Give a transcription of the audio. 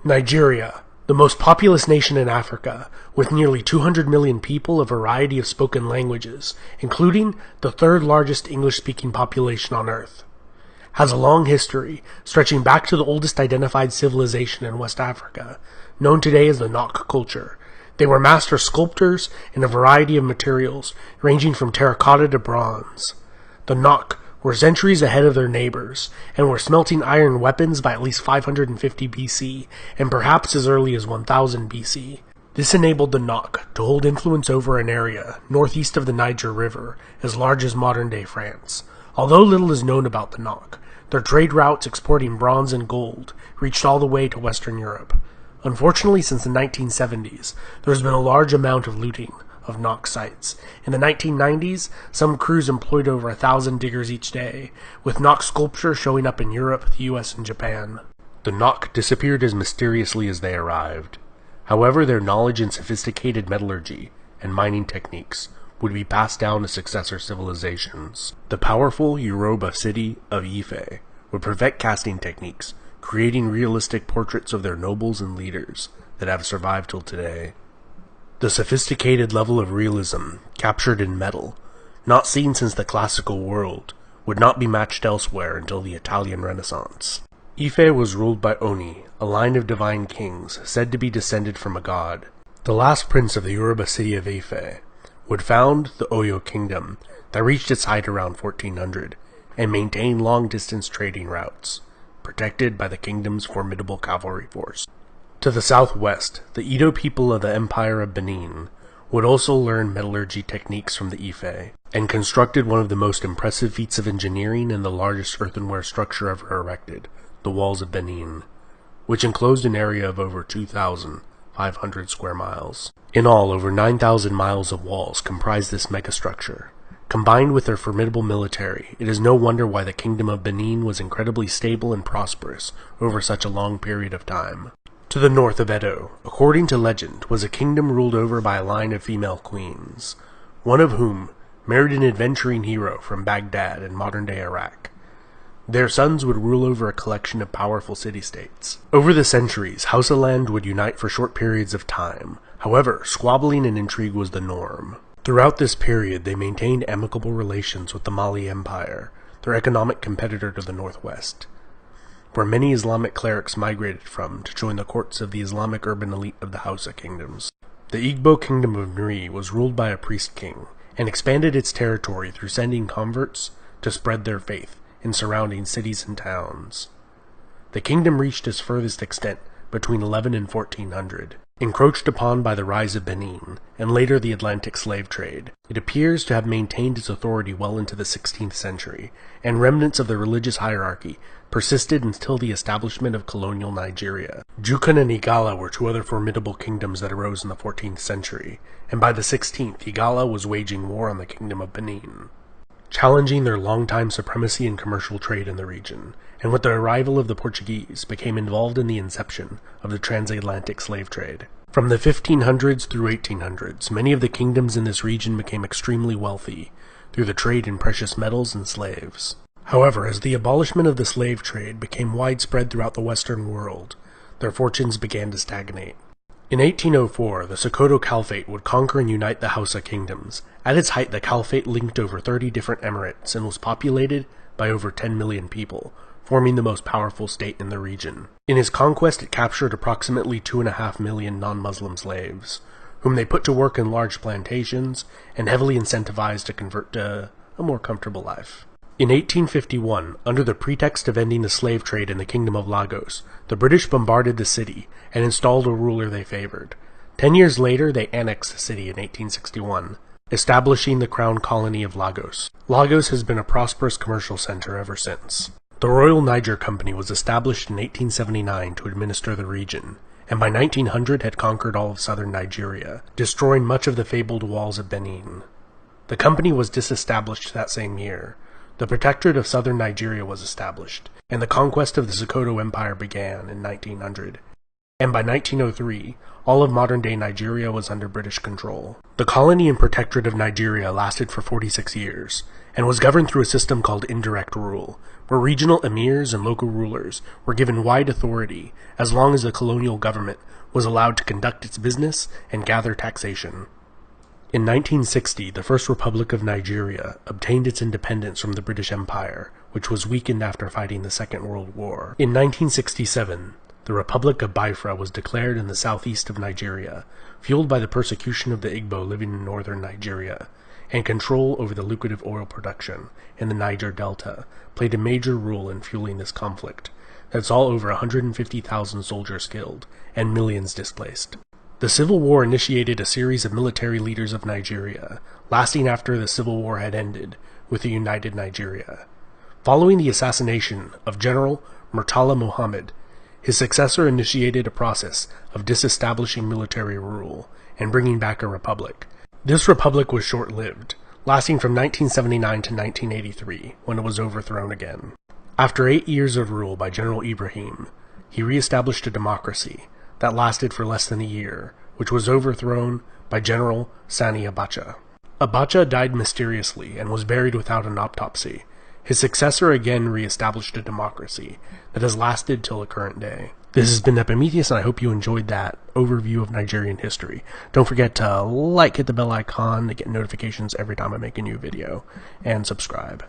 Nigeria, the most populous nation in Africa, with nearly 200 million people, a variety of spoken languages, including the third largest English-speaking population on Earth, has a long history stretching back to the oldest identified civilization in West Africa, known today as the Nok culture. They were master sculptors in a variety of materials, ranging from terracotta to bronze. The Nok were centuries ahead of their neighbors, and were smelting iron weapons by at least 550 BC, and perhaps as early as 1000 BC. This enabled the Nok to hold influence over an area northeast of the Niger River, as large as modern-day France. Although little is known about the Nok, their trade routes exporting bronze and gold reached all the way to Western Europe. Unfortunately, since the 1970s, there has been a large amount of looting of Nok sites. In the 1990s, some crews employed over 1,000 diggers each day, with Nok sculpture showing up in Europe, the US, and Japan. The Nok disappeared as mysteriously as they arrived. However, their knowledge in sophisticated metallurgy and mining techniques would be passed down to successor civilizations. The powerful Yoruba city of Ife would perfect casting techniques, creating realistic portraits of their nobles and leaders that have survived till today. The sophisticated level of realism captured in metal, not seen since the classical world, would not be matched elsewhere until the Italian Renaissance. Ife was ruled by Oni, a line of divine kings said to be descended from a god. The last prince of the Yoruba city of Ife would found the Oyo kingdom that reached its height around 1400 and maintained long-distance trading routes, protected by the kingdom's formidable cavalry force. To the southwest, the Edo people of the Empire of Benin would also learn metallurgy techniques from the Ife, and constructed one of the most impressive feats of engineering and the largest earthenware structure ever erected, the Walls of Benin, which enclosed an area of over 2,500 square miles. In all, over 9,000 miles of walls comprise this megastructure. Combined with their formidable military, it is no wonder why the Kingdom of Benin was incredibly stable and prosperous over such a long period of time. To the north of Edo, according to legend, was a kingdom ruled over by a line of female queens, one of whom married an adventuring hero from Baghdad in modern-day Iraq. Their sons would rule over a collection of powerful city-states. Over the centuries, Hausaland would unite for short periods of time. However, squabbling and intrigue was the norm. Throughout this period, they maintained amicable relations with the Mali Empire, their economic competitor to the northwest, where many Islamic clerics migrated from to join the courts of the Islamic urban elite of the Hausa kingdoms. The Igbo kingdom of Nri was ruled by a priest-king, and expanded its territory through sending converts to spread their faith in surrounding cities and towns. The kingdom reached its furthest extent between 11 and 1400. Encroached upon by the rise of Benin, and later the Atlantic slave trade, it appears to have maintained its authority well into the 16th century, and remnants of the religious hierarchy persisted until the establishment of colonial Nigeria. Jukan and Igala were two other formidable kingdoms that arose in the 14th century, and by the 16th, Igala was waging war on the Kingdom of Benin, challenging their long-time supremacy in commercial trade in the region, and with the arrival of the Portuguese, became involved in the inception of the transatlantic slave trade. From the 1500s through 1800s, many of the kingdoms in this region became extremely wealthy through the trade in precious metals and slaves. However, as the abolishment of the slave trade became widespread throughout the Western world, their fortunes began to stagnate. In 1804, the Sokoto Caliphate would conquer and unite the Hausa kingdoms. At its height, the Caliphate linked over 30 different emirates and was populated by over 10 million people, forming the most powerful state in the region. In his conquest, it captured approximately 2.5 million non-Muslim slaves, whom they put to work in large plantations and heavily incentivized to convert to a more comfortable life. In 1851, under the pretext of ending the slave trade in the Kingdom of Lagos, the British bombarded the city and installed a ruler they favored. 10 years later, they annexed the city in 1861, establishing the crown colony of Lagos. Lagos has been a prosperous commercial center ever since. The Royal Niger Company was established in 1879 to administer the region, and by 1900 had conquered all of southern Nigeria, destroying much of the fabled walls of Benin. The company was disestablished that same year. The Protectorate of southern Nigeria was established, and the conquest of the Sokoto Empire began in 1900. and by 1903, all of modern-day Nigeria was under British control. The colony and protectorate of Nigeria lasted for 46 years, and was governed through a system called indirect rule, where regional emirs and local rulers were given wide authority as long as the colonial government was allowed to conduct its business and gather taxation. In 1960, the First Republic of Nigeria obtained its independence from the British Empire, which was weakened after fighting the Second World War. In 1967, the Republic of Biafra was declared in the southeast of Nigeria, fueled by the persecution of the Igbo living in northern Nigeria, and control over the lucrative oil production in the Niger Delta played a major role in fueling this conflict that saw over 150,000 soldiers killed and millions displaced. The Civil War initiated a series of military leaders of Nigeria, lasting after the Civil War had ended with a united Nigeria. Following the assassination of General Murtala Muhammad, his successor initiated a process of disestablishing military rule and bringing back a republic. This republic was short-lived, lasting from 1979 to 1983, when it was overthrown again. After 8 years of rule by General Ibrahim, he re-established a democracy that lasted for less than a year, which was overthrown by General Sani Abacha. Abacha died mysteriously and was buried without an autopsy. His successor again re-established a democracy that has lasted till the current day. This has been Epimetheus, and I hope you enjoyed that overview of Nigerian history. Don't forget to hit the bell icon to get notifications every time I make a new video, and subscribe.